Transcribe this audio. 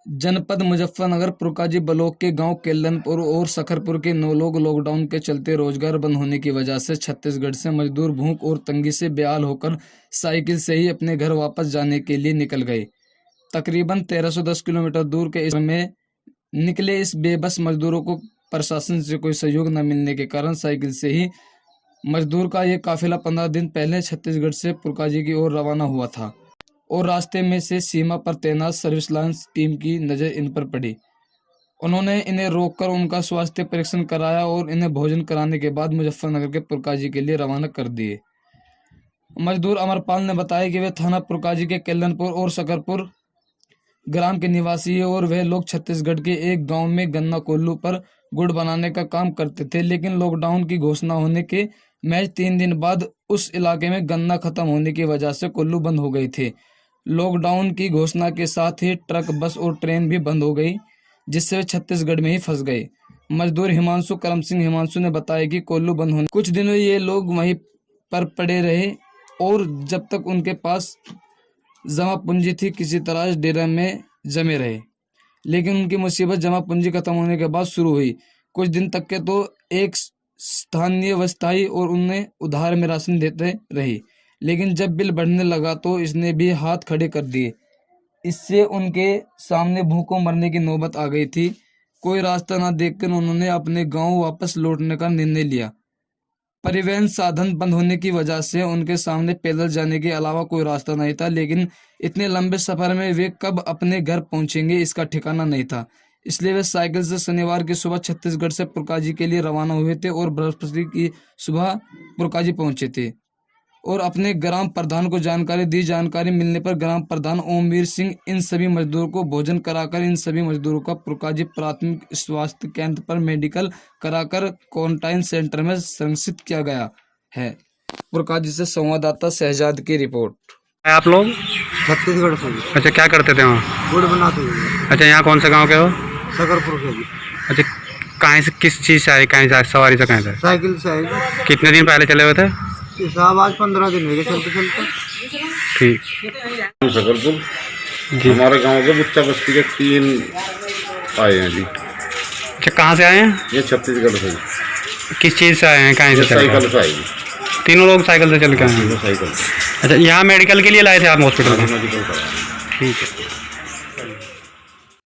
जनपद मुजफ्फरनगर पुरकाजी ब्लॉक के गांव केल्लनपुर और सखरपुर के 9 लोग लॉकडाउन के चलते रोजगार बंद होने की वजह से छत्तीसगढ़ से मजदूर भूख और तंगी से बेहाल होकर साइकिल से ही अपने घर वापस जाने के लिए निकल गए। तकरीबन 1310 किलोमीटर दूर के इस में निकले इस बेबस मजदूरों को प्रशासन से कोई सहयोग न मिलने के कारण साइकिल से ही मजदूर का ये काफिला 15 दिन पहले छत्तीसगढ़ से पुरकाजी की ओर रवाना हुआ था और रास्ते में से सीमा पर तैनात सर्विस लाइन टीम की नज़र इन पर पड़ी। उन्होंने इन्हें रोककर उनका स्वास्थ्य परीक्षण कराया और इन्हें भोजन कराने के बाद मुजफ्फरनगर के पुरकाजी के लिए रवाना कर दिए। मजदूर अमरपाल ने बताया कि वे थाना पुरकाजी के केल्लनपुर और सकरपुर ग्राम के निवासी है और वह लोग छत्तीसगढ़ के एक गांव में गन्ना कोल्लू पर गुड़ बनाने का काम करते थे, लेकिन लॉकडाउन की घोषणा होने के महज 3 दिन बाद उस इलाके में गन्ना खत्म होने की वजह से कोल्लू बंद हो गए थे। लॉकडाउन की घोषणा के साथ ही ट्रक, बस और ट्रेन भी बंद हो गई, जिससे वे छत्तीसगढ़ में ही फंस गए। मजदूर हिमांशु करम सिंह हिमांशु ने बताया कि कोल्लू बंद होने कुछ दिनों ये लोग वहीं पर पड़े रहे और जब तक उनके पास जमा पूंजी थी किसी तरह इस डेरा में जमे रहे, लेकिन उनकी मुसीबत जमा पूंजी खत्म होने के बाद शुरू हुई। कुछ दिन तक के तो एक स्थानीय अस्थायी और उन्हें उधार में राशन देते रही, लेकिन जब बिल बढ़ने लगा तो इसने भी हाथ खड़े कर दिए। इससे उनके सामने भूखों मरने की नौबत आ गई थी। कोई रास्ता न देखकर उन्होंने अपने गांव वापस लौटने का निर्णय लिया। परिवहन साधन बंद होने की वजह से उनके सामने पैदल जाने के अलावा कोई रास्ता नहीं था, लेकिन इतने लंबे सफर में वे कब अपने घर पहुंचेंगे इसका ठिकाना नहीं था। इसलिए वे साइकिल से शनिवार की सुबह छत्तीसगढ़ से पुरकाजी के लिए रवाना हुए थे और बृहस्पति की सुबह पुरकाजी पहुंचे थे और अपने ग्राम प्रधान को जानकारी दी। जानकारी मिलने पर ग्राम प्रधान ओमवीर सिंह इन सभी मजदूरों को भोजन कराकर इन सभी मजदूरों का पुरकाजी प्राथमिक स्वास्थ्य केंद्र पर मेडिकल कराकर क्वारंटाइन सेंटर में संरक्षित किया गया है। पुरकाजी से संवाददाता शहजाद की रिपोर्ट। आप लोग छत्तीसगढ़ से। अच्छा, क्या करते थे वहाँ? गुड़ बनाते हुए। अच्छा, यहाँ कौन से गांव के हो? सकरपुर से। अच्छा, कहाँ से, किस चीज़ से आए, कहीं से सवारी से, कहीं से? साइकिल से आए। कितने दिन पहले चले हुए थे? साहब आज 15 दिन हो गए चलते चलते। ठीक। सकरपुर हमारे गांव के बुच्चा बस्ती के 3 आए हैं जी। अच्छा, कहाँ से आए हैं? ये छत्तीसगढ़ से। किस चीज़ से आए हैं, कहीं से? साइकिल से आए। तीनों लोग साइकिल से चल के आए हैं? साइकिल। अच्छा, यहाँ मेडिकल के लिए लाए थे आप हॉस्पिटल में? मेडिकल कराया। ठीक है।